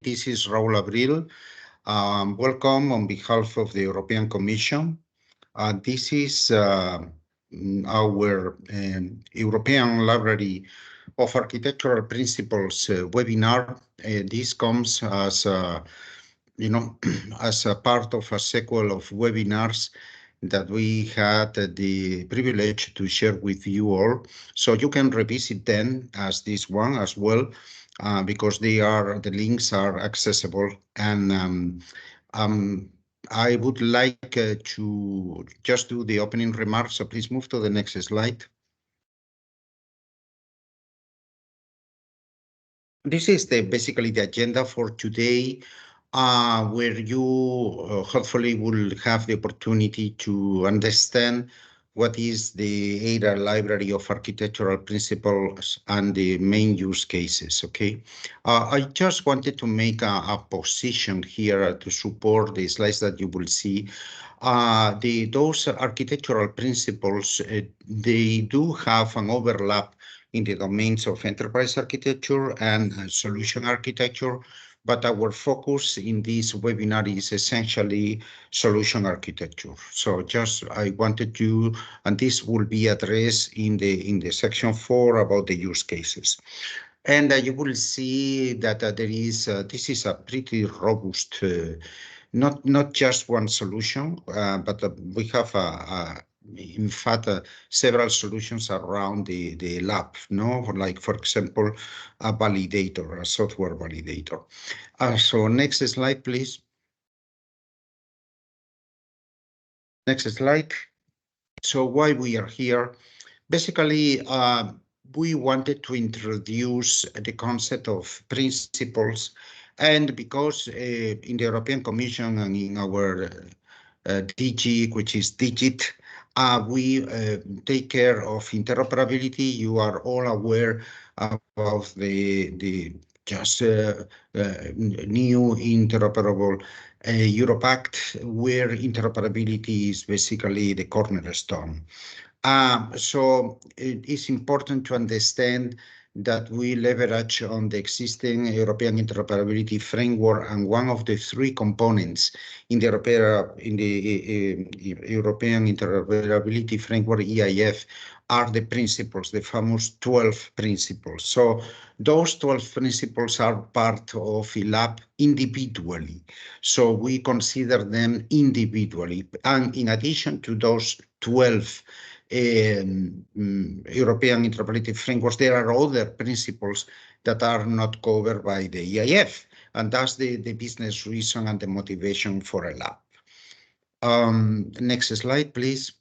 This is Raúl Abril. Welcome on behalf of the European Commission. This is our European Library of Architectural Principles webinar. This comes as as a part of a sequel of webinars that we had the privilege to share with you all. So you can revisit them as this one as well, because the links are accessible. And I would like to just do the opening remarks. So please move to the next slide. This is basically the agenda for today, where you hopefully will have the opportunity to understand what is the ELAP Library of Architectural Principles and the main use cases, okay? I just wanted to make a position here to support the slides that you will see. Those architectural principles, they do have an overlap in the domains of enterprise architecture and solution architecture, but our focus in this webinar is essentially solution architecture. So just I wanted to, and this will be addressed in the section 4 about the use cases. And you will see that this is a pretty robust, not just one solution, but we have in fact, several solutions around the ELAP, like, for example, a validator, a software validator. So next slide, please. Next slide. So why we are here? Basically, we wanted to introduce the concept of principles, and because in the European Commission and in our DG, which is DIGIT, we take care of interoperability. You are all aware of the just new interoperable Europe Act, where interoperability is basically the cornerstone. So it is important to understand that we leverage on the existing European interoperability framework, and one of the three components in the European interoperability framework, EIF, are the principles, the famous 12 principles. So those 12 principles are part of ELAP individually. So we consider them individually. And in addition to those 12 European interoperability frameworks, there are other principles that are not covered by the EIF, and that's the business reason and the motivation for ELAP. Next slide, please.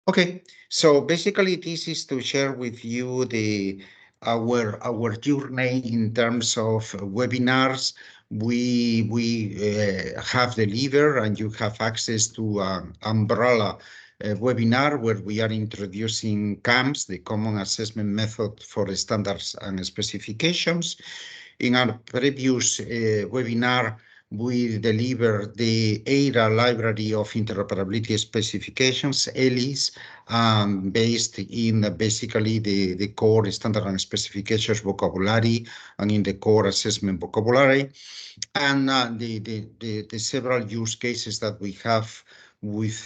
Okay, so basically this is to share with you our journey in terms of webinars. We have delivered, and you have access to an umbrella webinar where we are introducing CAMSS, the Common Assessment Method for Standards and Specifications. In our previous webinar, we delivered the ELAP Library of Interoperability Specifications, ELIS, based in basically the core standard and specifications vocabulary and in the core assessment vocabulary, and the several use cases that we have with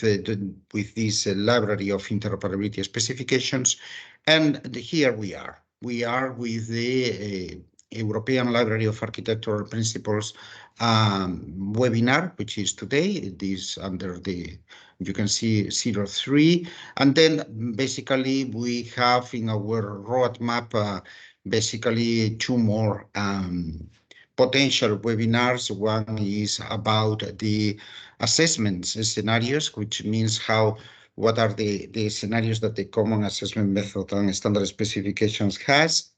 this library of interoperability specifications. And here we are. We are with the European Library of Architectural Principles webinar, which is today. This under you can see 03. And then basically we have in our roadmap basically two more potential webinars. One is about the assessments scenarios, which means what are the scenarios that the Common Assessment Method and Standard Specifications has.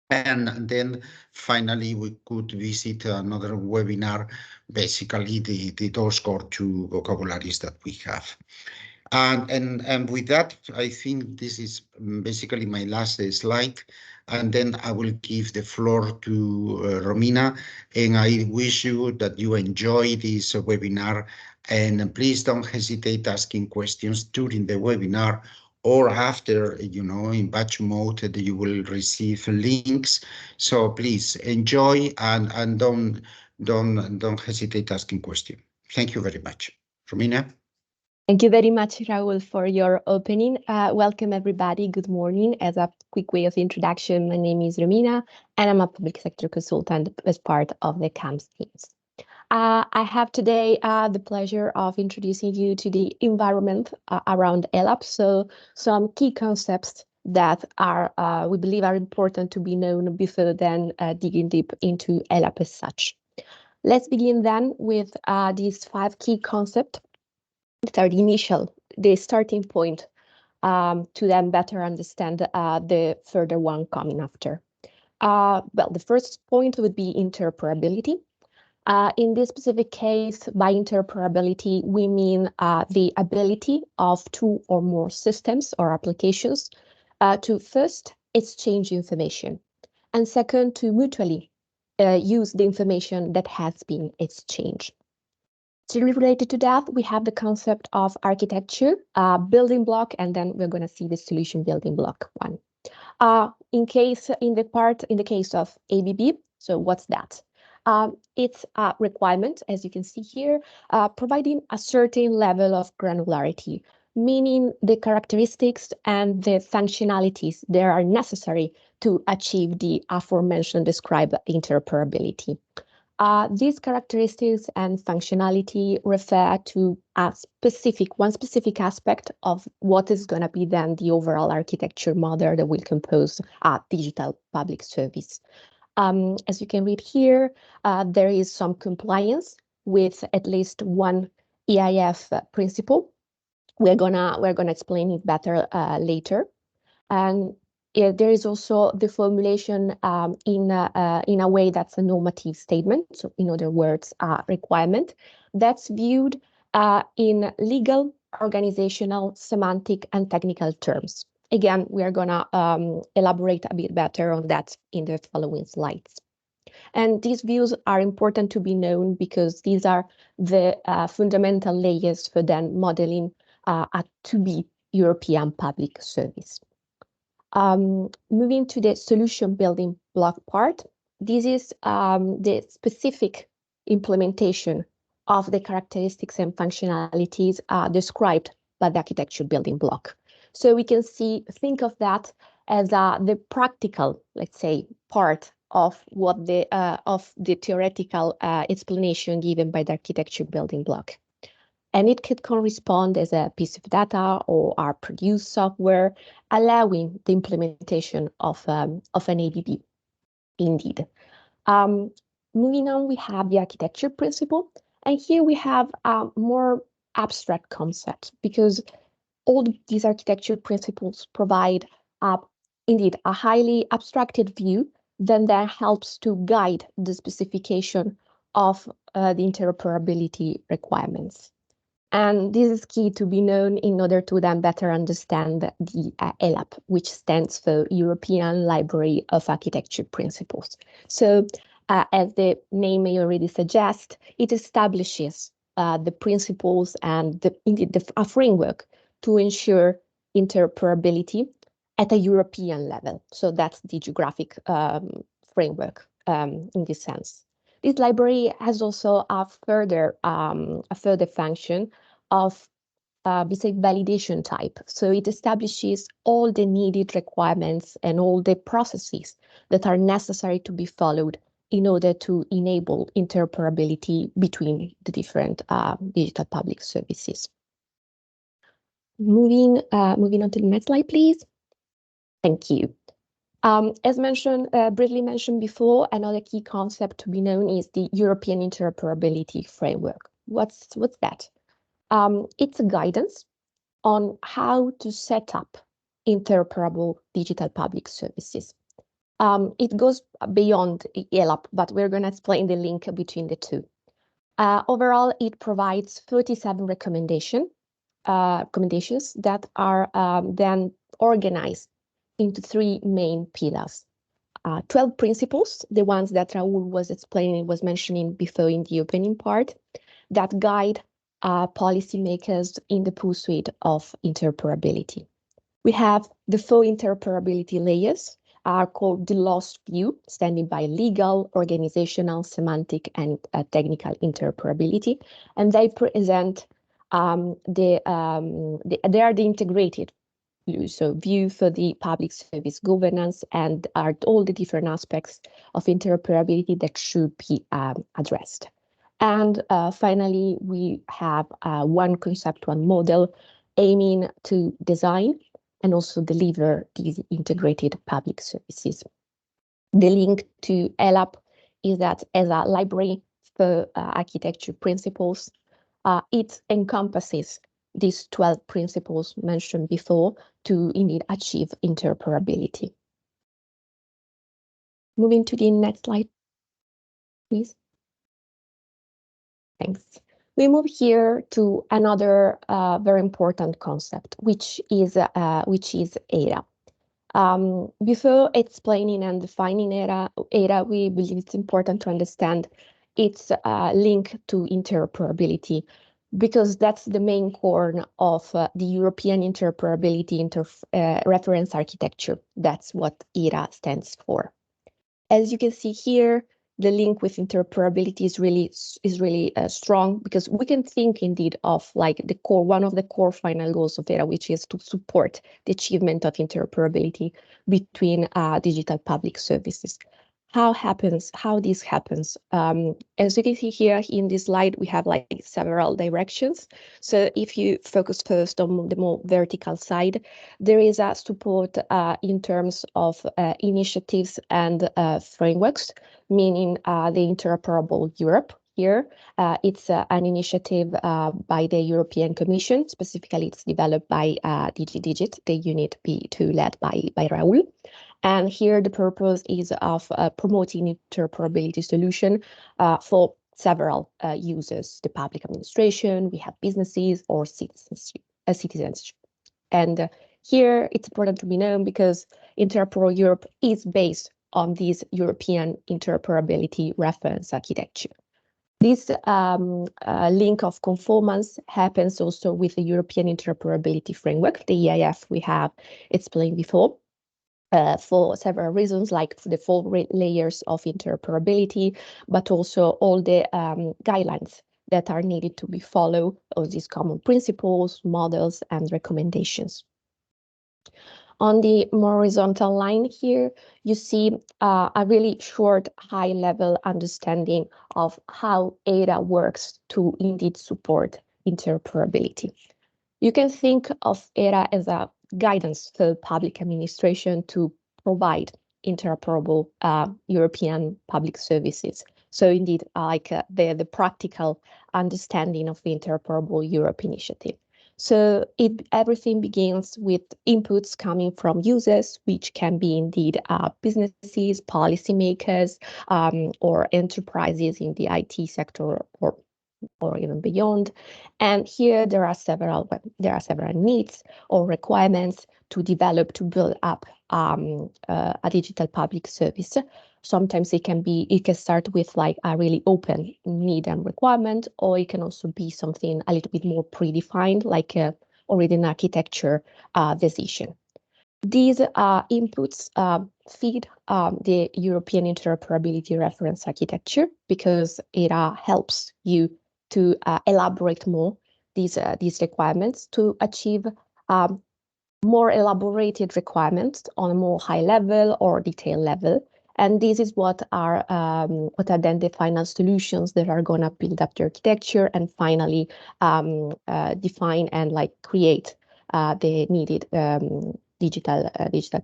And then finally, we could visit another webinar, basically those core two vocabularies that we have. And with that, I think this is basically my last slide. And then I will give the floor to Romina, and I wish you that you enjoy this webinar. And please don't hesitate asking questions during the webinar or after, in batch mode, that you will receive links. So please enjoy, and don't hesitate asking questions. Thank you very much. Romina? Thank you very much, Raul, for your opening. Welcome, everybody. Good morning. As a quick way of introduction, my name is Romina, and I'm a public sector consultant as part of the CAMSS teams. I have today the pleasure of introducing you to the environment around ELAP. So some key concepts that are we believe are important to be known before then digging deep into ELAP as such. Let's begin then with these 5 key concepts that are the starting point to then better understand the further one coming after. Well, the first point would be interoperability. In this specific case, by interoperability, we mean the ability of 2 or more systems or applications to first exchange information, and second, to mutually use the information that has been exchanged. Still related to that, we have the concept of architecture, building block, and then we're going to see the solution building block one. In the case of ABB, so what's that? It's a requirement, as you can see here, providing a certain level of granularity, meaning the characteristics and the functionalities that are necessary to achieve the aforementioned described interoperability. These characteristics and functionality refer to one specific aspect of what is going to be then the overall architecture model that will compose a digital public service. As you can read here, there is some compliance with at least one EIF principle. We're gonna explain it better later. And there is also the formulation in a way that's a normative statement. So in other words, a requirement that's viewed in legal, organizational, semantic, and technical terms. Again, we are gonna elaborate a bit better on that in the following slides. And these views are important to be known because these are the fundamental layers for then modeling a to-be European public service. Moving to the solution building block part, this is the specific implementation of the characteristics and functionalities described by the architecture building block. So we can think of that as the practical, let's say, part of what of the theoretical explanation given by the architecture building block. And it could correspond as a piece of data or our produced software, allowing the implementation of an ABB. Indeed. Moving on, we have the architecture principle. And here we have a more abstract concept because all these architecture principles provide indeed a highly abstracted view that helps to guide the specification of the interoperability requirements. And this is key to be known in order to then better understand the ELAP, which stands for European Library of Architecture Principles. So as the name may already suggest, it establishes the principles and a framework to ensure interoperability at a European level. So that's the geographic framework in this sense. This library has also a further function of validation type. So it establishes all the needed requirements and all the processes that are necessary to be followed in order to enable interoperability between the different digital public services. Moving on to the next slide, please. Thank you. As mentioned, briefly mentioned before, another key concept to be known is the European Interoperability Framework. What's that? It's a guidance on how to set up interoperable digital public services. It goes beyond ELAP, but we're going to explain the link between the two. Overall, it provides 37 recommendations that are then organized into 3 main pillars. 12 principles, the ones that Raul was mentioning before in the opening part, that guide policymakers in the pursuit of interoperability. We have the four interoperability layers are called the lost view, standing by legal, organizational, semantic, and technical interoperability. And they present they are the integrated view, so view for the public service governance and are all the different aspects of interoperability that should be addressed. And finally, we have one conceptual model aiming to design and also deliver these integrated public services. The link to ELAP is that as a library for architecture principles, it encompasses these 12 principles mentioned before to indeed achieve interoperability. Moving to the next slide, please. Thanks. We move here to another very important concept, which is ERA. Before explaining and defining ERA, we believe it's important to understand its link to interoperability, because that's the main core of the European interoperability reference architecture. That's what ERA stands for. As you can see here, the link with interoperability is really strong, because we can think indeed of like the core, one of the core final goals of ERA, which is to support the achievement of interoperability between digital public services. How this happens? As you can see here in this slide, we have like several directions. So if you focus first on the more vertical side, there is a support in terms of initiatives and frameworks, meaning the Interoperable Europe. Here, it's an initiative by the European Commission. Specifically, it's developed by DigiDigit, the unit B2 led by Raul. And here the purpose is of promoting interoperability solution for several users, the public administration, we have businesses or citizens. And here it's important to be known because Interoperable Europe is based on this European interoperability reference architecture. This link of conformance happens also with the European Interoperability Framework, the EIF we have explained before. For several reasons, like the four layers of interoperability, but also all the guidelines that are needed to be followed, of these common principles, models, and recommendations. On the more horizontal line here, you see a really short, high-level understanding of how ERA works to indeed support interoperability. You can think of ERA as a guidance for public administration to provide interoperable European public services. So indeed, like the practical understanding of the Interoperable Europe initiative. So everything begins with inputs coming from users, which can be indeed businesses, policymakers, or enterprises in the IT sector or even beyond. And here there are several needs or requirements to build up a digital public service. Sometimes it can start with like a really open need and requirement, or it can also be something a little bit more predefined, like already an architecture decision. These inputs feed the European interoperability reference architecture, because it helps you to elaborate more these requirements to achieve more elaborated requirements on a more high level or detail level. And this is what are then the final solutions that are going to build up the architecture and finally define and like create the needed digital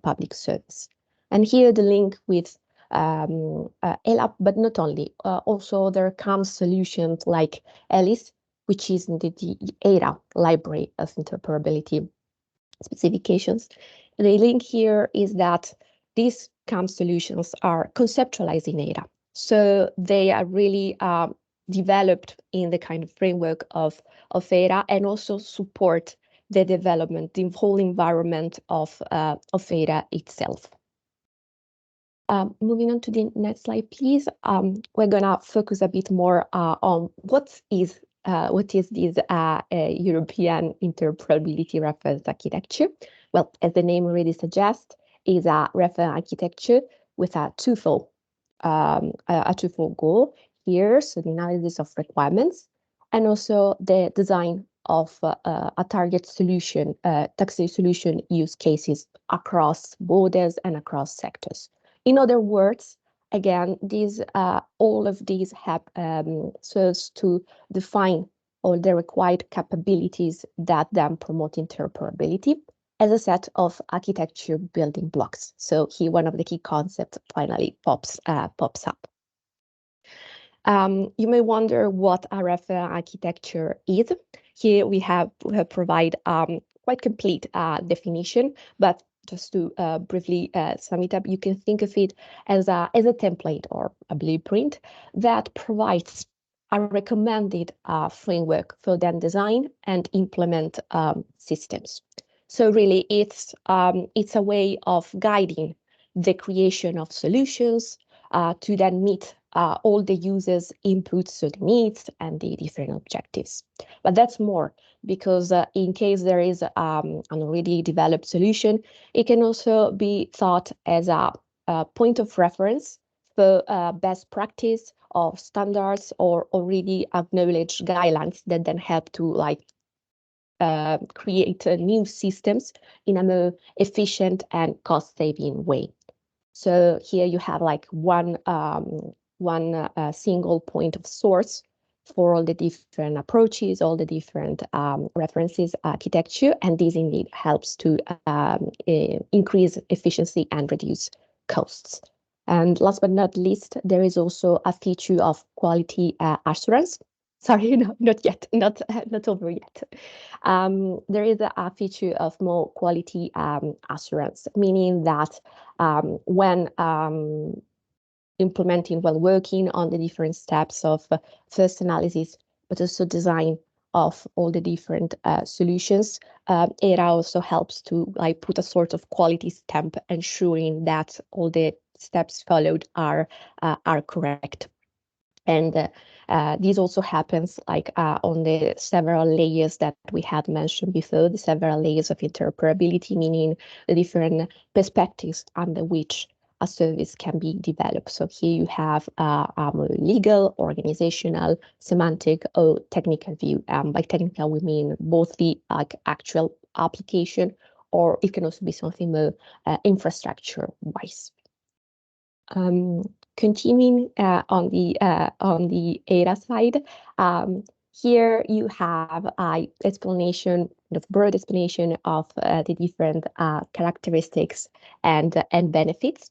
public service. And here the link with ELAP, but not only, also there comes solutions like ELIS, which is the ERA library of interoperability specifications. The link here is that these CAMSS solutions are conceptualized in ERA. So they are really developed in the kind of framework of ERA, and also support the development, the whole environment of ERA itself. Moving on to the next slide, please. We're gonna focus a bit more on what is this European interoperability reference architecture. well, as the name already suggests, is a reference architecture with a twofold goal here. So the analysis of requirements and also the design of a target solution, taxi solution use cases across borders and across sectors. In other words, again, all of these have serves to define all the required capabilities that then promote interoperability as a set of architecture building blocks. So here, one of the key concepts finally pops up. You may wonder what a reference architecture is. Here we have provide quite complete definition, but just to briefly sum it up, you can think of it as a template or a blueprint that provides a recommended framework for then design and implement systems. So really, it's a way of guiding the creation of solutions to then meet all the users' inputs, so the needs and the different objectives. But that's more, because in case there is an already developed solution, it can also be thought as a point of reference for best practice or standards or already acknowledged guidelines that then help to create new systems in a more efficient and cost-saving way. So here you have like one single point of source for all the different approaches, all the different references, architecture, and this indeed helps to increase efficiency and reduce costs. And last but not least, there is also a feature of quality assurance. Sorry, no, not yet, not over yet. There is a feature of more quality assurance, meaning that when implementing while working on the different steps of first analysis, but also design of all the different solutions, it also helps to put a sort of quality stamp, ensuring that all the steps followed are correct. And this also happens on the several layers that we had mentioned before, the several layers of interoperability, meaning the different perspectives under which a service can be developed. So here you have a more legal, organizational, semantic, or technical view. By technical, we mean both the actual application, or it can also be something more infrastructure-wise. Continuing on the ERA side, here you have an explanation, broad explanation of the different characteristics and benefits.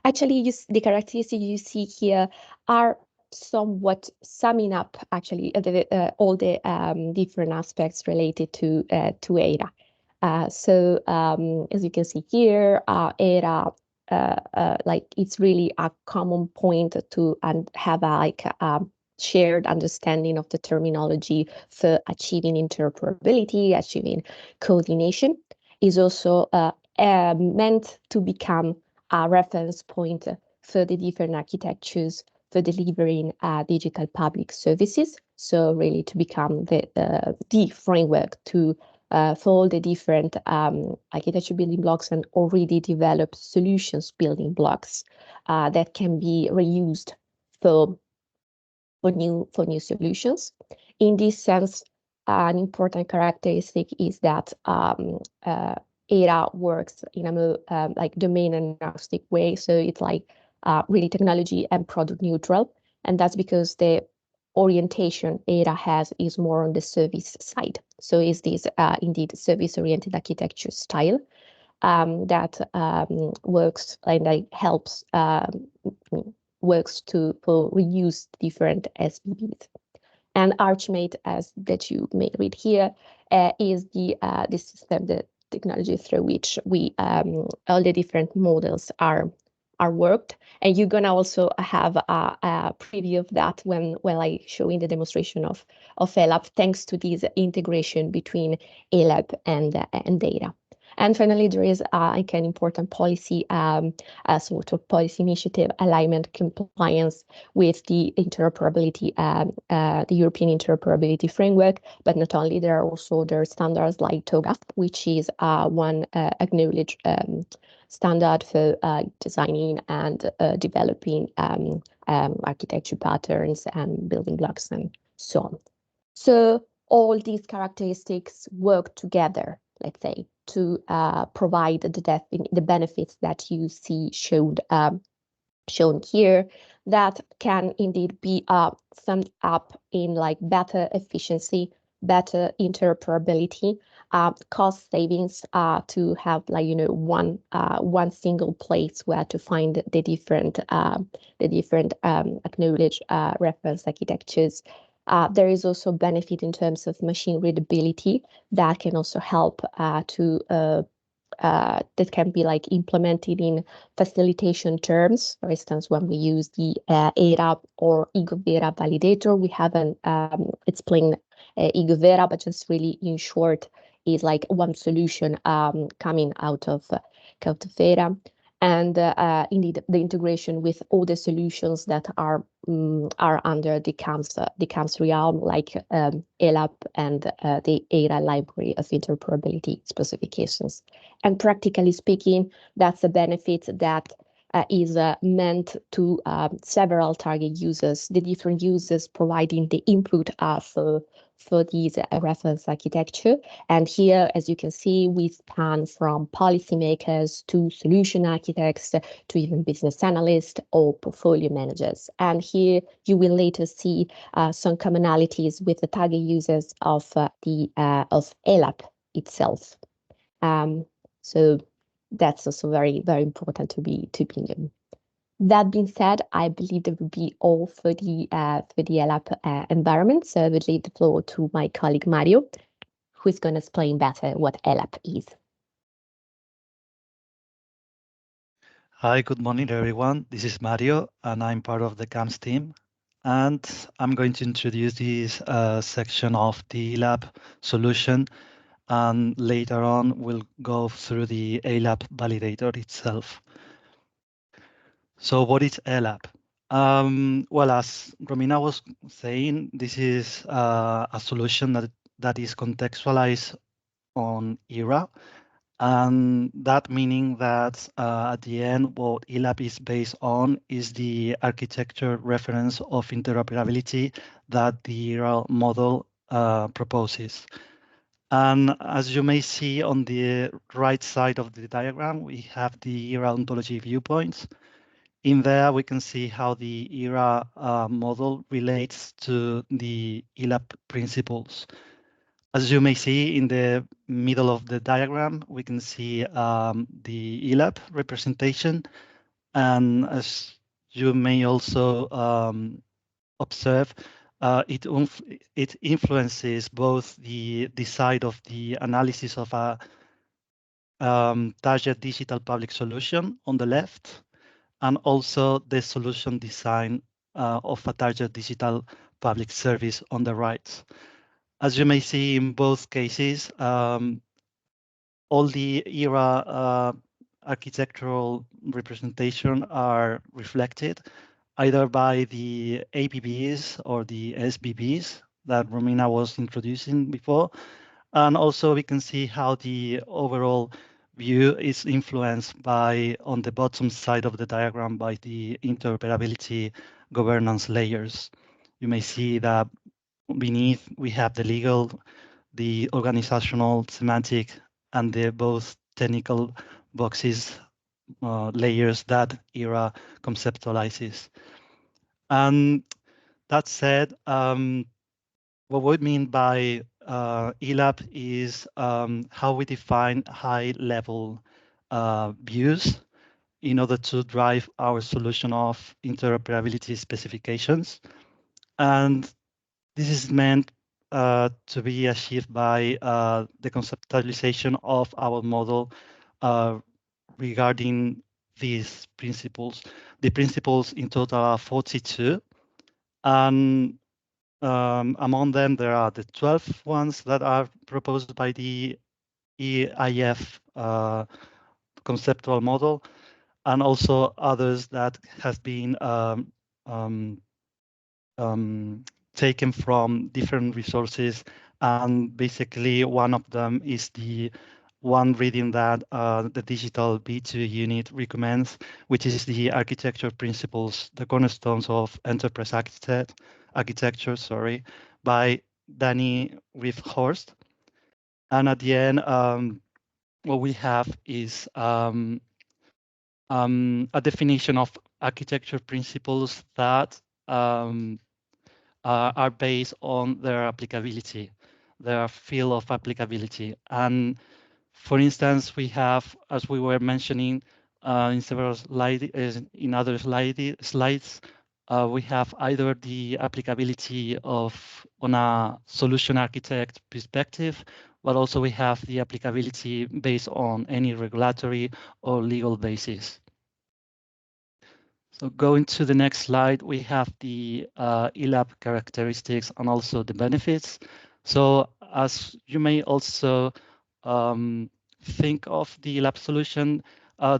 Actually, the characteristics you see here are somewhat summing up actually all the different aspects related to ERA. So as you can see here, ERA it's really a common point to have a shared understanding of the terminology for achieving interoperability, achieving coordination, is also meant to become a reference point for the different architectures for delivering digital public services. So really to become the framework to for all the different architecture building blocks and already developed solutions building blocks that can be reused for new solutions. In this sense, an important characteristic is that ERA works in a more domain agnostic way. So it's really technology and product neutral, and that's because the orientation ERA has is more on the service side. So is this indeed service-oriented architecture style that works and helps works to reuse different SBBs. And Archmate, as that you may read here, is the system, the technology through which we all the different models are worked. And you're gonna also have a preview of that when I show in the demonstration of ELAP, thanks to this integration between ELAP and data. And finally, there is like an important policy, sort of policy initiative, alignment compliance with the interoperability, the European interoperability framework. But not only, there are also other standards like TOGAF, which is one acknowledged standard for designing and developing architecture patterns and building blocks and so on. So all these characteristics work together, let's say, to provide the benefits that you see shown here, that can indeed be summed up in like better efficiency, better interoperability, cost savings, to have like one single place where to find the different acknowledged reference architectures. There is also benefit in terms of machine readability that can also help that can be like implemented in facilitation terms. For instance, when we use the ELAP or EGOVERA validator, we haven't explained EGOVERA, but just really in short is like one solution coming out of Vera. And indeed, the integration with all the solutions that are under the CAMSS realm, like ELAP and the ERA library of interoperability specifications. And practically speaking, that's a benefit that is meant to several target users, the different users providing the input for these reference architecture. And here, as you can see, we span from policymakers to solution architects to even business analysts or portfolio managers. And here you will later see some commonalities with the target users of ELAP itself. So that's also very, very important to be known. That being said, I believe that would be all for the ELAP environment. So I would leave the floor to my colleague Mario, who is going to explain better what ELAP is. Hi, good morning, everyone. This is Mario, and I'm part of the CAMSS team. And I'm going to introduce this section of the ELAP solution. And later on, we'll go through the ELAP validator itself. So what is ELAP? Well, as Romina was saying, this is a solution that is contextualized on ERA. And that meaning that at the end, what ELAP is based on is the architecture reference of interoperability that the ERA model proposes. And as you may see on the right side of the diagram, we have the ERA ontology viewpoints. In there, we can see how the ERA model relates to the ELAP principles. As you may see in the middle of the diagram, we can see the ELAP representation. And as you may also observe, it influences both the side of the analysis of a target digital public solution on the left, and also the solution design of a target digital public service on the right. As you may see in both cases, all the ERA architectural representation are reflected either by the ABBs or the SBBs that Romina was introducing before. And also we can see how the overall view is influenced by, on the bottom side of the diagram, by the interoperability governance layers. You may see that beneath we have the legal, the organizational, semantic, and the both technical boxes layers that ERA conceptualizes. And that said, what we mean by ELAP is how we define high-level views in order to drive our solution of interoperability specifications. And this is meant to be achieved by the conceptualization of our model regarding these principles. The principles in total are 42, and among them there are the 12 ones that are proposed by the EIF conceptual model, and also others that has been taken from different resources. And basically one of them is the one reading that the digital B2 unit recommends, which is the architecture principles, the cornerstones of enterprise architecture, by Danny Horst. And at the end, what we have is a definition of architecture principles that are based on their applicability, their field of applicability. And for instance, we have, as we were mentioning in several slides, in other slides, we have either the applicability on a solution architect perspective, but also we have the applicability based on any regulatory or legal basis. So going to the next slide, we have the ELAP characteristics and also the benefits. So as you may also think of the ELAP solution,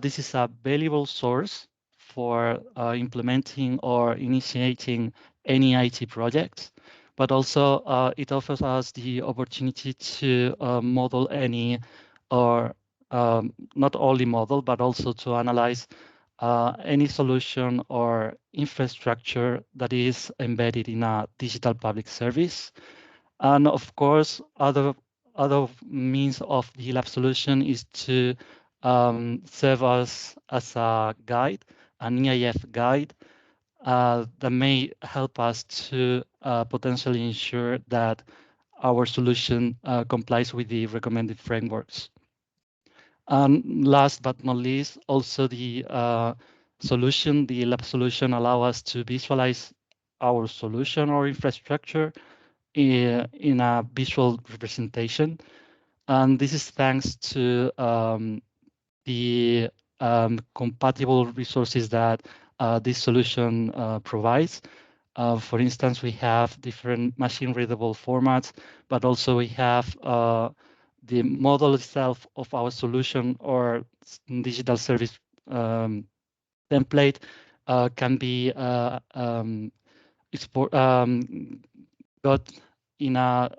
this is a valuable source for implementing or initiating any IT project, but also it offers us the opportunity to model any, or not only model, but also to analyze any solution or infrastructure that is embedded in a digital public service. And of course, other means of the ELAP solution is to serve us as a guide, an EIF guide, that may help us to potentially ensure that our solution complies with the recommended frameworks. And last but not least, also the solution, the ELAP solution, allow us to visualize our solution or infrastructure in a visual representation. And this is thanks to the compatible resources that this solution provides. For instance, we have different machine-readable formats, but also we have the model itself of our solution or digital service template can be got in a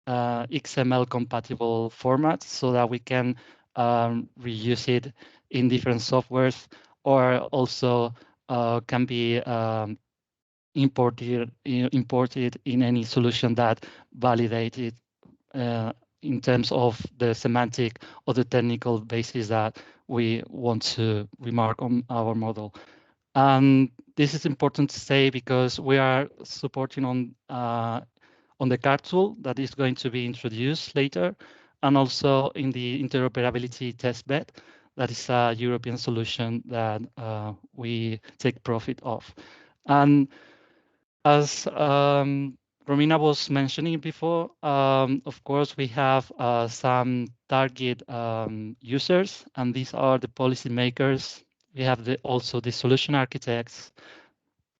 XML compatible format so that we can reuse it in different softwares, or also can be imported in any solution that validated in terms of the semantic or the technical basis that we want to remark on our model. And this is important to say because we are supporting on the CARD tool that is going to be introduced later, and also in the interoperability testbed, that is a European solution that we take profit of. And as Romina was mentioning before, of course, we have some target users, and these are the policymakers. We have also the solution architects,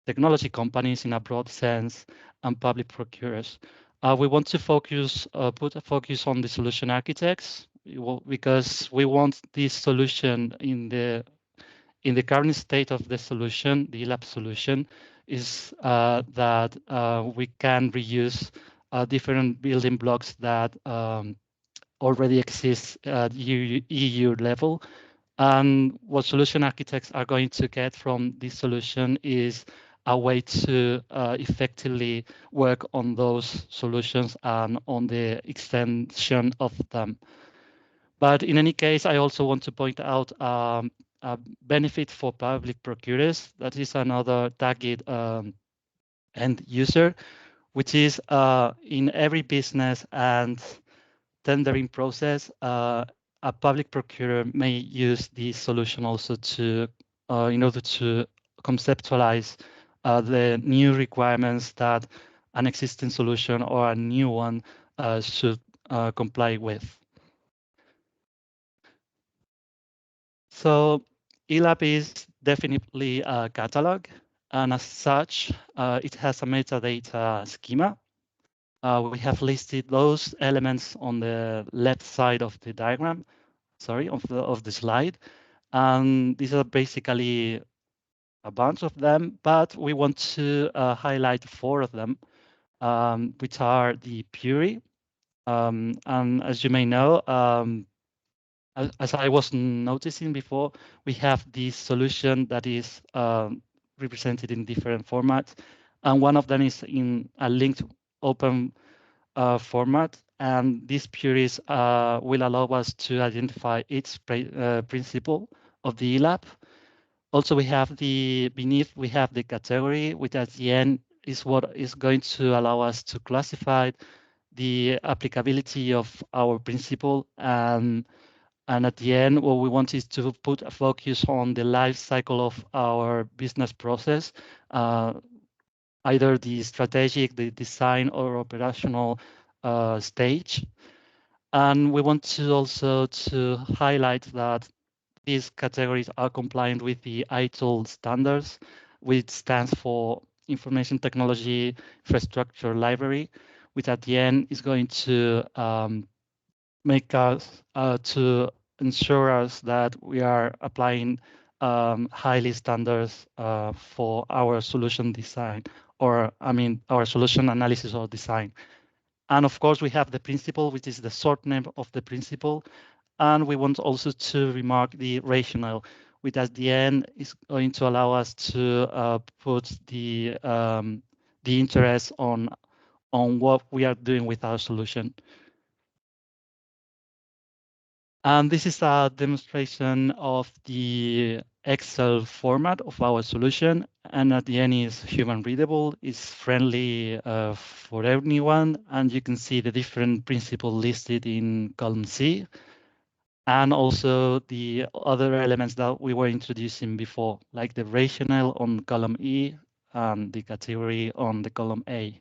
technology companies in a broad sense, and public procurers. We want to put a focus on the solution architects because we want this solution in the current state of the solution, the ELAP solution, is that we can reuse different building blocks that already exist at EU level. And what solution architects are going to get from this solution is a way to effectively work on those solutions and on the extension of them. But in any case, I also want to point out a benefit for public procurers. That is another target end user, which is in every business and tendering process, a public procurer may use this solution also to, in order to conceptualize the new requirements that an existing solution or a new one should comply with. So ELAP is definitely a catalog, and as such, it has a metadata schema. We have listed those elements on the left side of the diagram, sorry, of the slide. And these are basically a bunch of them, but we want to highlight 4 of them, which are the Puri. And as you may know, as I was noticing before, we have this solution that is represented in different formats. And one of them is in a linked open format. And these Puris will allow us to identify each principle of the ELAP. Also, we have beneath we have the category, which at the end is what is going to allow us to classify the applicability of our principle. And at the end, what we want is to put a focus on the life cycle of our business process, either the strategic, the design, or operational stage. And we want to also to highlight that these categories are compliant with the ITIL standards, which stands for Information Technology Infrastructure Library, which at the end is going to make us to ensure us that we are applying highly standards for our solution design, or I mean our solution analysis or design. And of course, we have the principle, which is the short name of the principle. And we want also to remark the rationale, which at the end is going to allow us to put the interest on what we are doing with our solution. And this is a demonstration of the Excel format of our solution. And at the end is human readable, is friendly for anyone. And you can see the different principles listed in column C, and also the other elements that we were introducing before, like the rationale on column E and the category on the column A.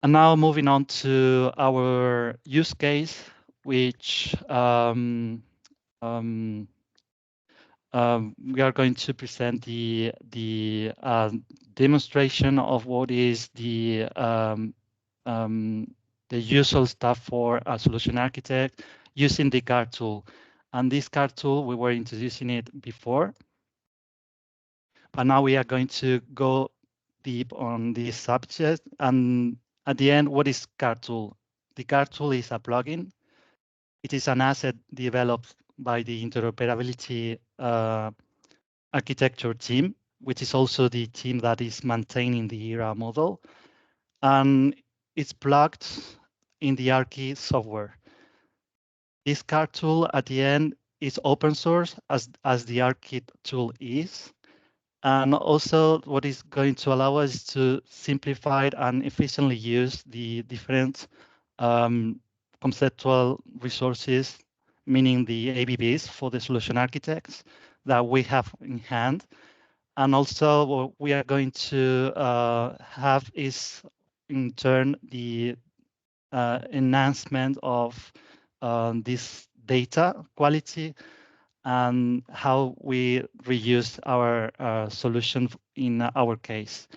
And now moving on to our use case, which we are going to present the demonstration of what is the usual stuff for a solution architect using the CAR tool. And this CAR tool, we were introducing it before, but now we are going to go deep on this subject. And at the end, what is CAR tool? The CAR tool is a plugin. It is an asset developed by the interoperability architecture team, which is also the team that is maintaining the ERA model. And it's plugged in the Archi software. This CAR tool at the end is open source as the Archi tool is. And also what is going to allow us to simplify and efficiently use the different conceptual resources, meaning the ABBs for the solution architects that we have in hand. And also what we are going to have is in turn the enhancement of this data quality and how we reuse our solution in our case.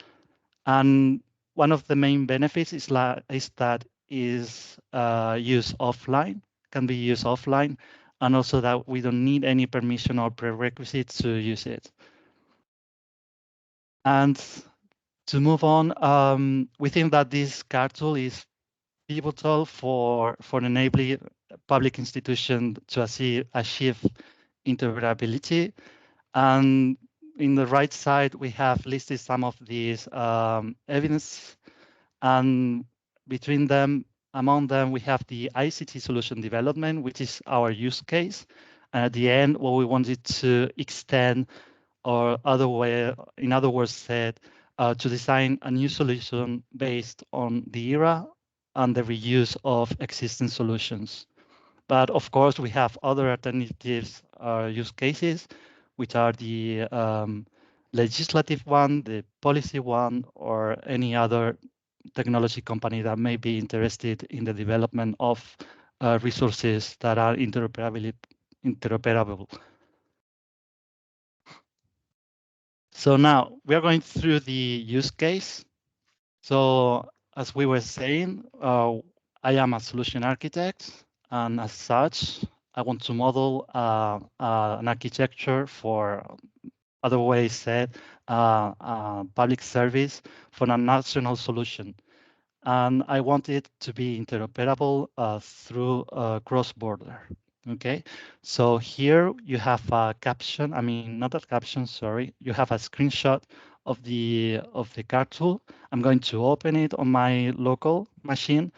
And one of the main benefits is that is used offline, can be used offline, and also that we don't need any permission or prerequisites to use it. And to move on, we think that this CAR tool is pivotal for enabling public institutions to achieve interoperability. And in the right side, we have listed some of these evidence. And between them, among them, we have the ICT solution development, which is our use case. And at the end, what we wanted to extend, or in other words said, to design a new solution based on the ERA and the reuse of existing solutions. But of course, we have other alternatives use cases, which are the legislative one, the policy one, or any other technology company that may be interested in the development of resources that are interoperable. So now we are going through the use case. So as we were saying, I am a solution architect, and as such, I want to model an architecture for, other way said, public service for a national solution. And I want it to be interoperable through cross-border. Okay, so here you have a caption. I mean, not a caption. Sorry, you have a screenshot of the card tool. I'm going to open it on my local machine,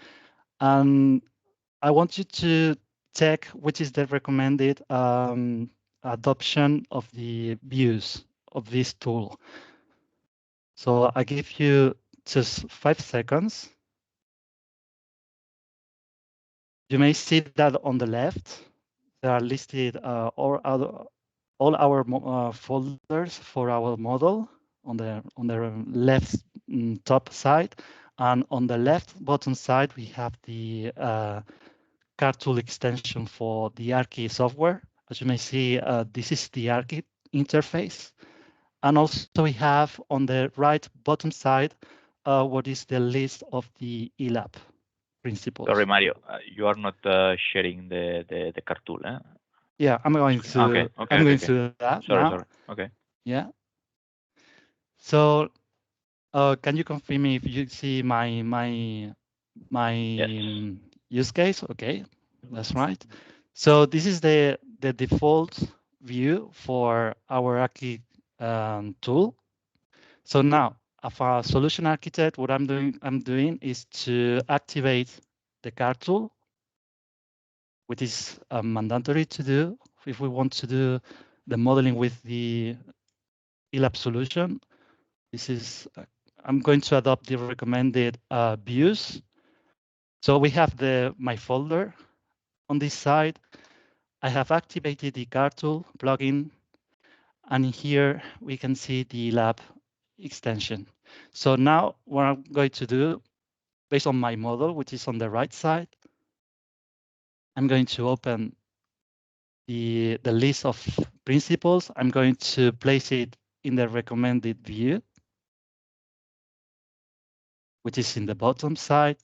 and I want you to check which is the recommended adoption of the views of this tool. So I give you just 5 seconds. You may see that on the left, there are listed all our folders for our model on the left top side, and on the left bottom side we have the card tool extension for the Archi software. As you may see, this is the Archi interface, and also we have on the right bottom side what is the list of the ELAP principles. Sorry, Mario, you are not sharing the card tool, eh? Yeah, I'm going to do that now. Sorry. Okay. Yeah. So, can you confirm if you see my Yes. use case? Okay, that's right. So this is the default view for our Archi tool. So now, as a solution architect, what I'm doing is to activate the card tool, which is mandatory to do if we want to do the modeling with the ELAP solution. This is, I'm going to adopt the recommended views. So we have my folder on this side. I have activated the card tool plugin, and here we can see the ELAP extension. So now what I'm going to do, based on my model, which is on the right side, I'm going to open the list of principles. I'm going to place it in the recommended view, which is in the bottom side.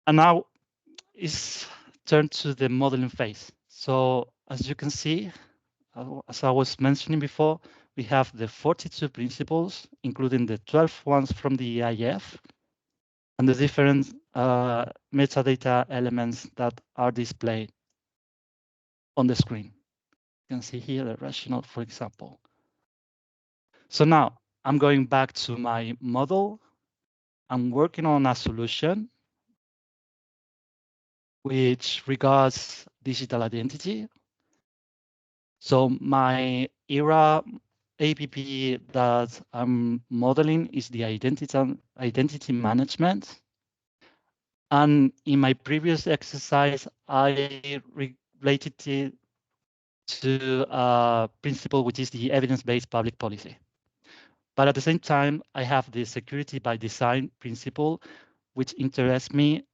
And now it's turned to the modeling phase. So as you can see, as I was mentioning before, we have the 42 principles, including the 12 ones from the EIF, and the different metadata elements that are displayed on the screen. You can see here the rationale, for example. So now I'm going back to my model. I'm working on a solution which regards digital identity. So my ERA APP that I'm modeling is the identity management. And in my previous exercise, I related it to a principle, which is the evidence-based public policy. But at the same time, I have the security by design principle, which interests me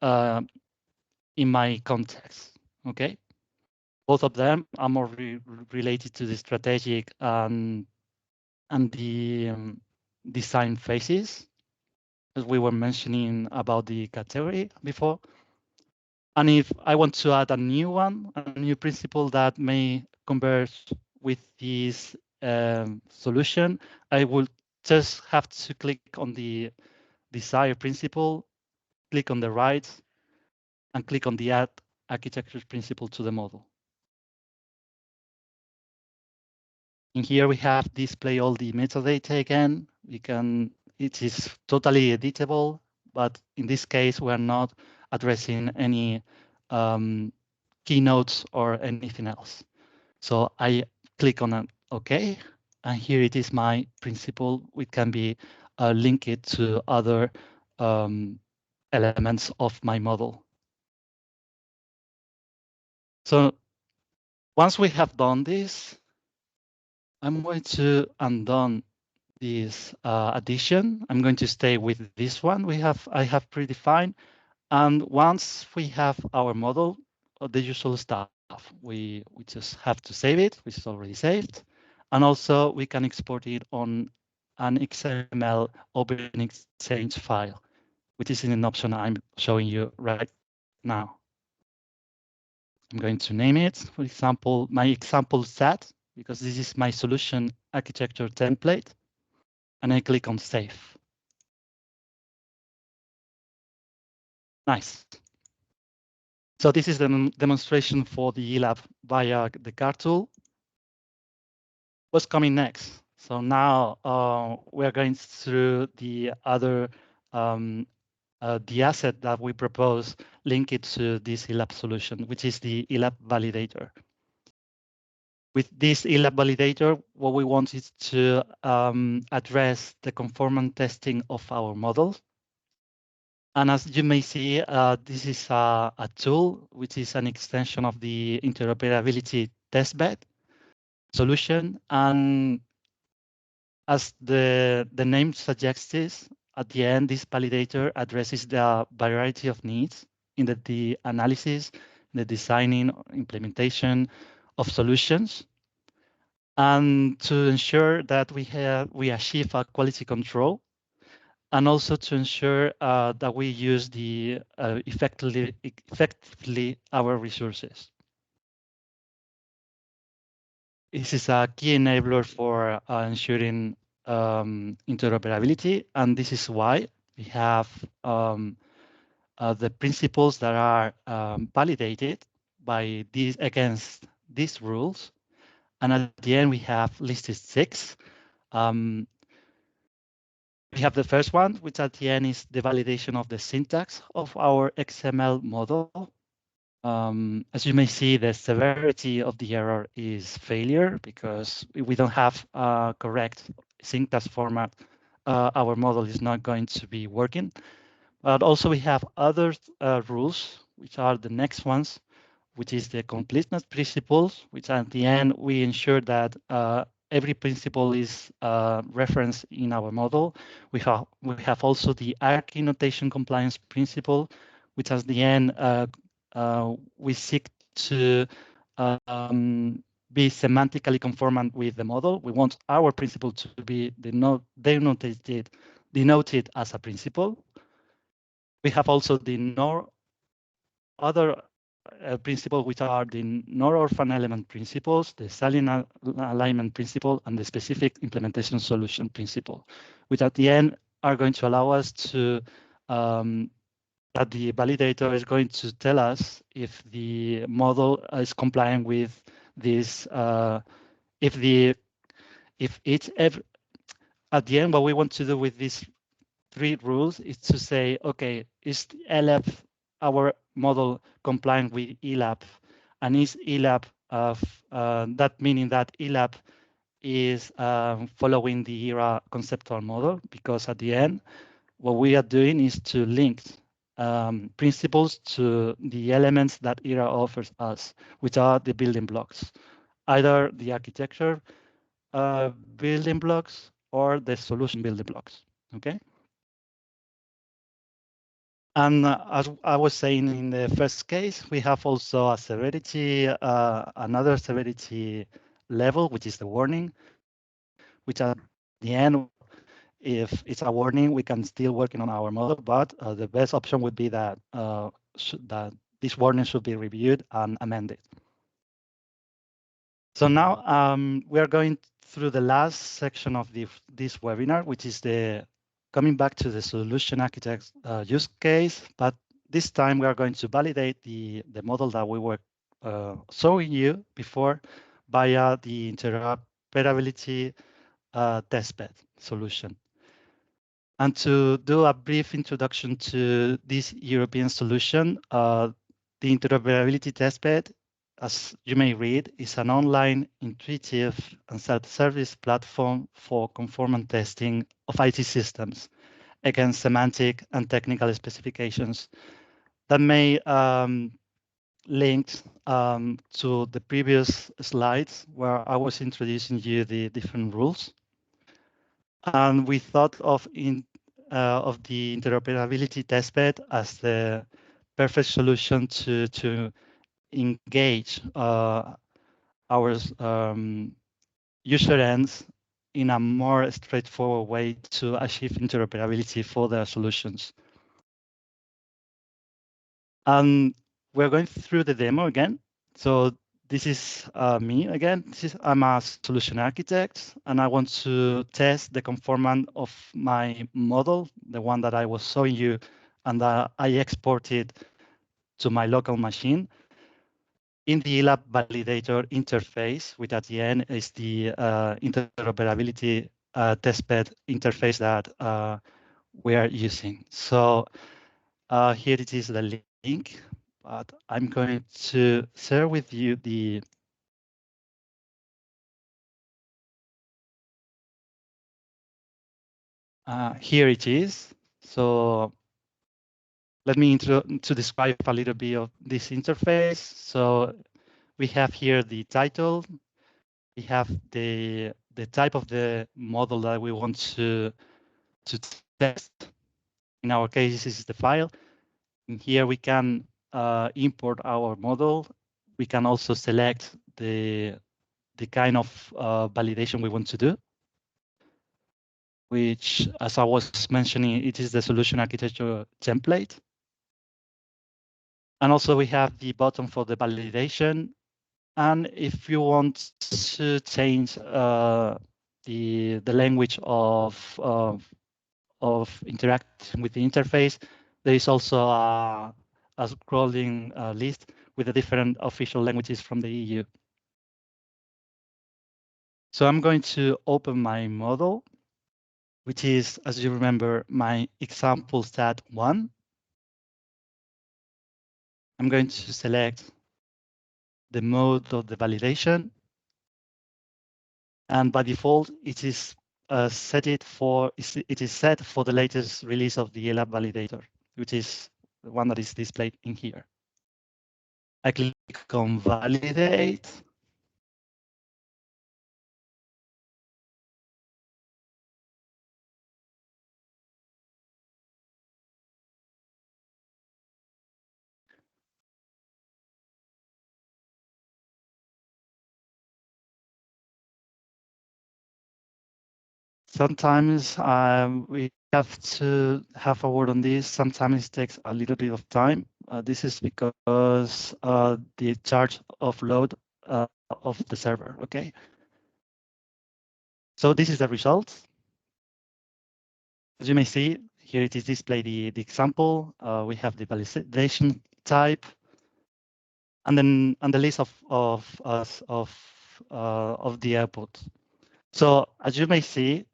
in my context, okay? Both of them are more related to the strategic and the design phases, as we were mentioning about the category before. And if I want to add a new one, a new principle that may converge with this solution, I will just have to click on the desired principle, click on the right, and click on the add architecture principle to the model. In here, we have display all the metadata again. It is totally editable, but in this case, we're not addressing any keynotes or anything else. So I click on an OK, and here it is my principle. It can be linked to other elements of my model. So once we have done this, I'm going to undo this addition. I'm going to stay with this one I have predefined. And once we have our model, the usual stuff, we just have to save it, which is already saved. And also we can export it on an XML Open Exchange file, which is an option I'm showing you right now. I'm going to name it, for example, my example set, because this is my solution architecture template, and I click on save. Nice. So this is the demonstration for the ELAP via the card tool. What's coming next? So now we're going through the other the asset that we propose, link it to this ELAP solution, which is the ELAP validator. With this ELAP validator, what we want is to address the conformance testing of our models. And as you may see, this is a tool, which is an extension of the interoperability testbed solution. And as the name suggests, at the end, this validator addresses the variety of needs in the analysis, the designing, implementation of solutions, and to ensure that we achieve a quality control, and also to ensure that we use the effectively our resources. This is a key enabler for ensuring interoperability, and this is why we have the principles that are validated by these against these rules, and at the end we have listed 6. We have the first one, which at the end is the validation of the syntax of our XML model. As you may see, the severity of the error is failure because we don't have a correct syntax format. Our model is not going to be working. But also we have other rules, which are the next ones, which is the completeness principles, which at the end we ensure that every principle is referenced in our model. We have also the ARCI notation compliance principle, which at the end we seek to be semantically conformant with the model. We want our principle to be denoted as a principle. We have also the other principles, which are the non-orphan element principles, the salient alignment principle, and the specific implementation solution principle, which at the end are going to allow us to that the validator is going to tell us if the model is complying with this. At the end, what we want to do with these 3 rules is to say, okay, is ELAP, our model, complying with ELAP, and is ELAP that meaning that ELAP is following the ERA conceptual model, because at the end, what we are doing is to link principles to the elements that ERA offers us, which are the building blocks, either the architecture building blocks or the solution building blocks, okay? And as I was saying in the first case, we have also a severity, another severity level, which is the warning, which at the end, if it's a warning, we can still working on our model, but the best option would be that that this warning should be reviewed and amended. So now we are going through the last section of this webinar, which is the coming back to the solution architect use case, but this time we are going to validate the model that we were showing you before via the interoperability testbed solution. And to do a brief introduction to this European solution, the interoperability testbed, as you may read, is an online, intuitive, and self-service platform for conformance testing of IT systems against semantic and technical specifications that may link to the previous slides where I was introducing you the different rules. And we thought of the interoperability testbed as the perfect solution to engage our user ends in a more straightforward way to achieve interoperability for their solutions. And we're going through the demo again. So this is me again. I'm a solution architect, and I want to test the conformance of my model, the one that I was showing you, and that I exported to my local machine in the ELAP validator interface, which at the end is the interoperability testbed interface that we are using. So here it is the link, but I'm going to share with you the here it is. So let me to describe a little bit of this interface. So we have here the title. We have the type of the model that we want to test. In our case, this is the file. And here we can import our model. We can also select the kind of validation we want to do, which, as I was mentioning, it is the solution architecture template. And also we have the button for the validation. And if you want to change the language of interacting with the interface, there is also a scrolling list with the different official languages from the EU. So I'm going to open my model, which is, as you remember, my example stat 1. I'm going to select the mode of the validation. And by default, it is set for the latest release of the ELAP validator, which is the one that is displayed in here. I click on validate. Sometimes we have to have a word on this. Sometimes it takes a little bit of time. This is because the charge of load of the server, okay? So this is the result. As you may see, here it is displayed the example. We have the validation type, and then the list of the output. So as you may see,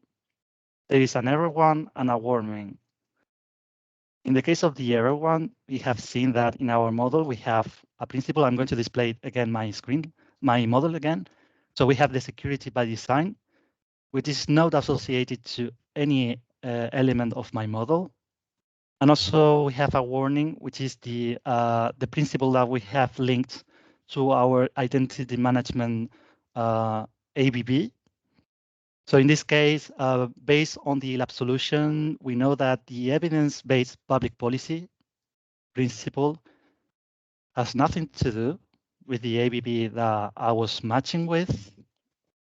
there is an error one and a warning. In the case of the error one, we have seen that in our model, we have a principle. I'm going to display again my screen, my model again. So we have the security by design, which is not associated to any element of my model. And also we have a warning, which is the principle that we have linked to our identity management ABB. So in this case, based on the ELAP solution, we know that the evidence-based public policy principle has nothing to do with the ABB that I was matching with,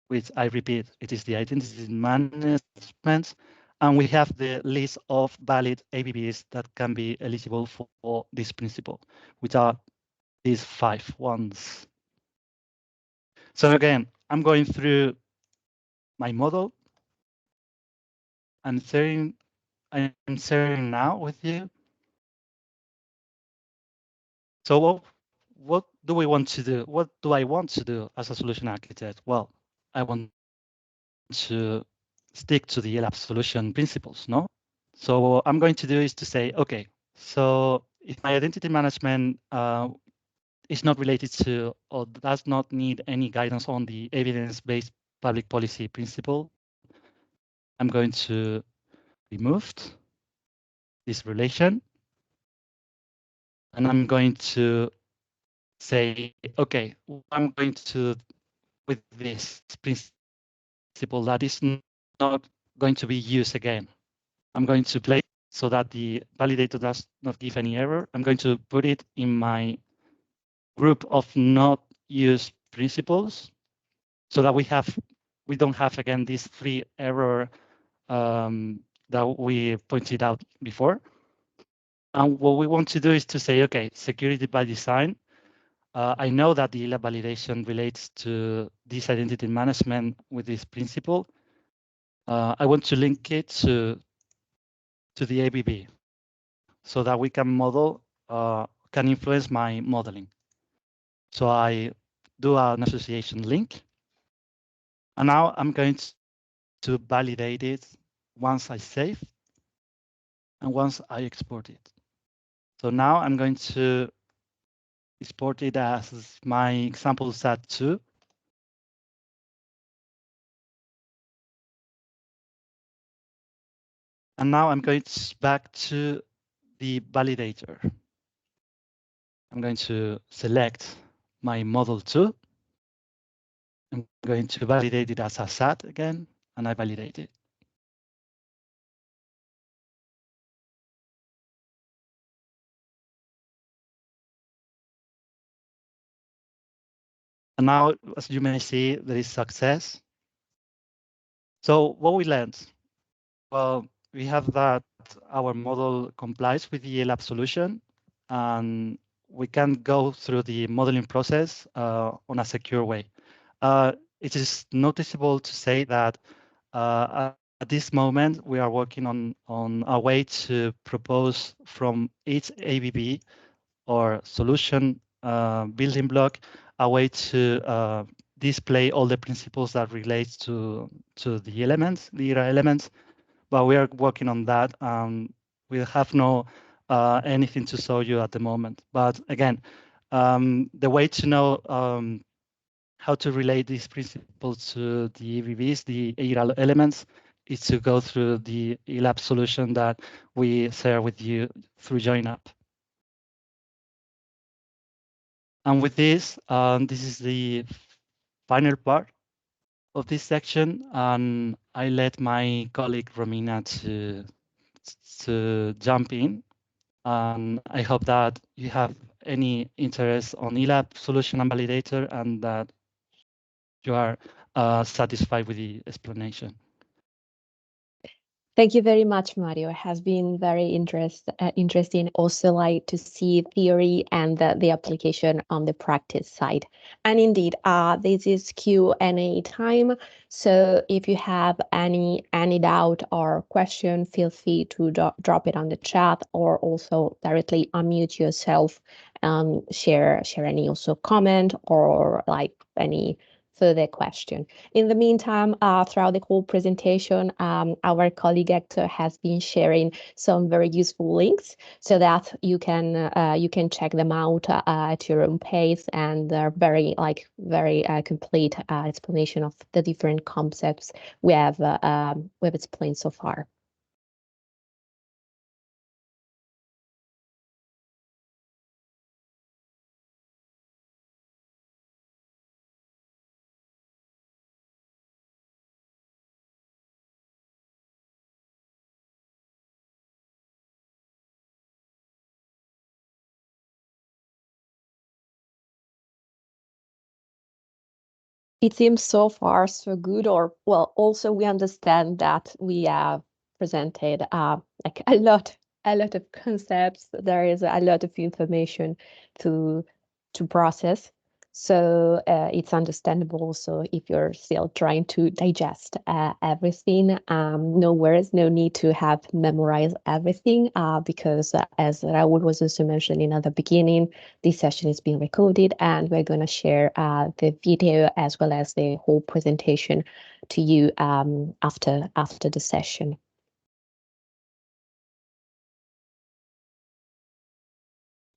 which I repeat, it is the identity management. And we have the list of valid ABBs that can be eligible for this principle, which are these 5 ones. So again, I'm going through my model. I'm sharing now with you. So what do we want to do? What do I want to do as a solution architect? Well, I want to stick to the ELAP solution principles, no? So what I'm going to do is to say, okay, so if my identity management is not related to or does not need any guidance on the evidence-based public policy principle, I'm going to remove this relation. And I'm going to say, okay, I'm going to, with this principle that is not going to be used again. I'm going to play so that the validator does not give any error. I'm going to put it in my group of not used principles so that we have we don't have, again, this 3 error that we pointed out before. And what we want to do is to say, okay, security by design. I know that the ELAP validation relates to this identity management with this principle. I want to link it to the ABB so that we can model, can influence my modeling. So I do an association link. And now I'm going to validate it once I save and once I export it. So now I'm going to export it as my example SAT2. And now I'm going back to the validator. I'm going to select my model 2. I'm going to validate it as a SAT again, and I validate it. And now, as you may see, there is success. So what we learned? Well, we have that our model complies with the ELAP solution, and we can go through the modeling process on a secure way. It is noticeable to say that at this moment, we are working on a way to propose from each ABB or solution building block a way to display all the principles that relates to the elements, the ERA elements. But we are working on that. We have no anything to show you at the moment. But again, the way to know how to relate these principles to the EVVs, the ERA elements, is to go through the ELAP solution that we share with you through JoinUp. And with this, this is the final part of this section, and I let my colleague Romina to jump in. And I hope that you have any interest on ELAP solution and validator, and that you are satisfied with the explanation. Thank you very much, Mario. It has been very interesting also like to see theory and the application on the practice side. And indeed, this is Q&A time. So if you have any doubt or question, feel free to drop it on the chat or also directly unmute yourself, share any also comment or like any further question. In the meantime, throughout the whole presentation, our colleague Hector has been sharing some very useful links so that you can check them out at your own pace, and they're very complete explanation of the different concepts we have explained so far. It seems so far so good, or well, also we understand that we have presented like a lot of concepts. There is a lot of information to process. So it's understandable. So if you're still trying to digest everything, no worries, no need to have memorized everything because as Raul was also mentioning at the beginning, this session is being recorded and we're going to share the video as well as the whole presentation to you after the session.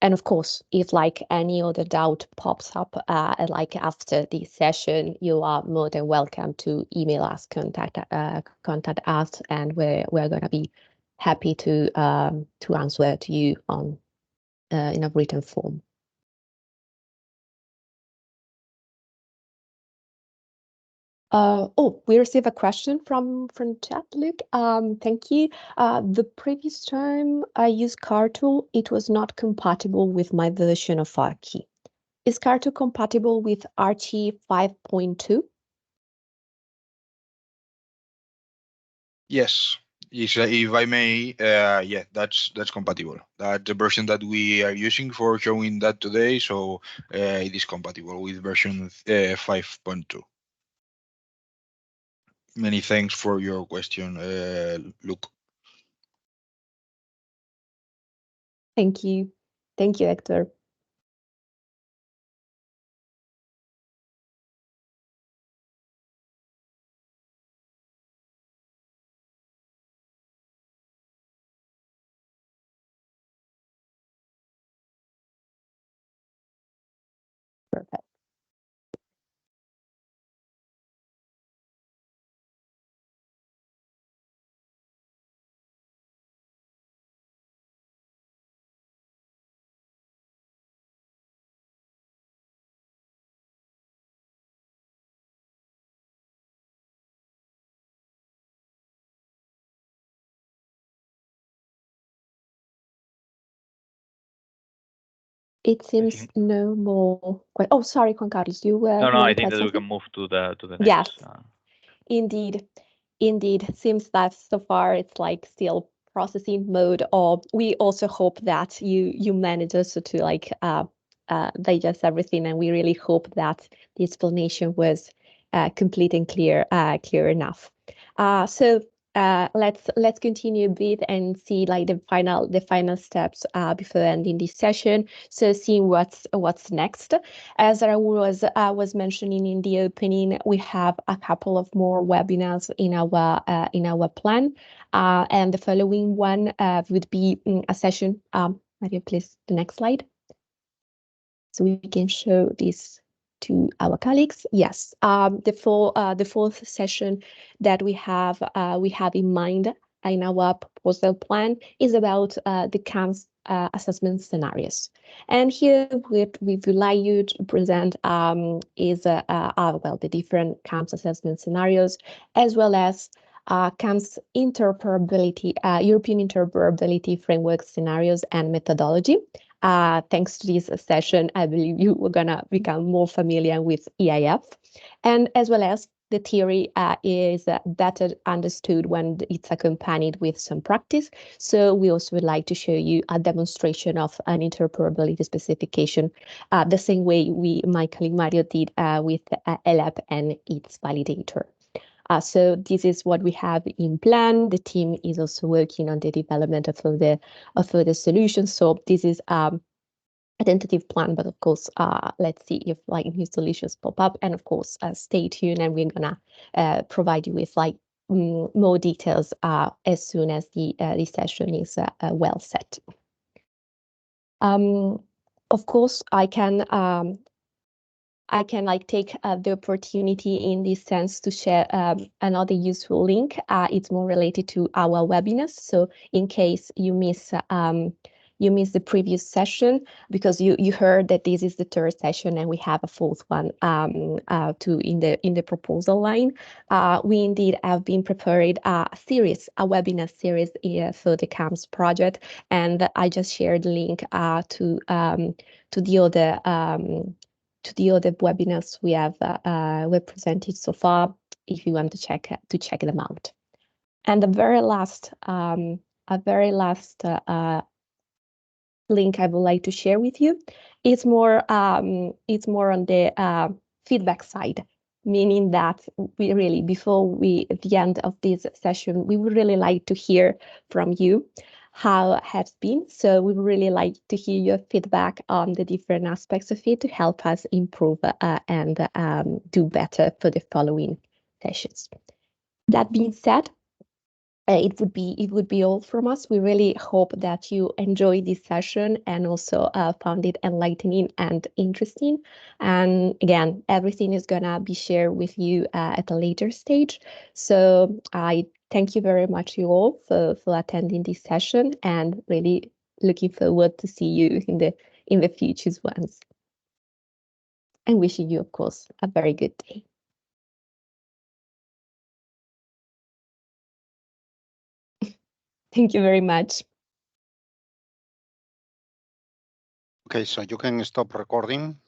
And of course, if like any other doubt pops up like after this session, you are more than welcome to email us, contact us, and we're going to be happy to answer to you on in a written form. We received a question from chat, Luke. Thank you. The previous time I used CARTOol, it was not compatible with my version of RT. Is CARTOol compatible with RT 5.2? Yes. If I may, yeah, that's compatible. That's the version that we are using for showing that today, so it is compatible with version 5.2. Many thanks for your question, Luke. Thank you. Thank you, Hector. Perfect. It seems no more. Oh, sorry, Juan Carlos, you were. No, I think that we can move to the next. Yes, indeed. Seems that so far it's like still processing mode. Or we also hope that you manage also to like digest everything, and we really hope that the explanation was complete and clear enough. So let's continue a bit and see like the final steps before ending this session. So seeing what's next. As I was mentioning in the opening, we have a couple of more webinars in our plan, and the following one would be a session. Mario, please, the next slide, so we can show this to our colleagues. Yes, the fourth session that we have in mind in our proposal plan is about the CAMSS assessment scenarios. And here what we would like you to present is the different CAMSS assessment scenarios, as well as CAMSS interoperability, European interoperability framework scenarios and methodology. Thanks to this session, I believe you are gonna become more familiar with EIF, and as well as the theory is better understood when it's accompanied with some practice. So we also would like to show you a demonstration of an interoperability specification, the same way my colleague Mario did with ELAP and its validator. So this is what we have in plan. The team is also working on the development of the solutions. So this is a tentative plan, but of course, let's see if like new solutions pop up. And of course, stay tuned, and we're gonna provide you with like more details as soon as the session is well set. Of course, I can like take the opportunity in this sense to share another useful link. It's more related to our webinars. So in case you miss the previous session, because you heard that this is the third session and we have a fourth one in the proposal line. We indeed have been preparing a webinar series for the CAMSS project, and I just shared the link to the other webinars we have presented so far, if you want to check them out. And the very last link I would like to share with you is more on the feedback side, meaning that we really, before the end of this session, we would really like to hear from you how it has been. So we would really like to hear your feedback on the different aspects of it to help us improve and do better for the following sessions. That being said, it would be all from us. We really hope that you enjoyed this session and also found it enlightening and interesting. And again, everything is gonna be shared with you at a later stage. So I thank you very much, you all, for attending this session, and really looking forward to see you in the future ones. And wishing you, of course, a very good day. Thank you very much. Okay, so you can stop recording.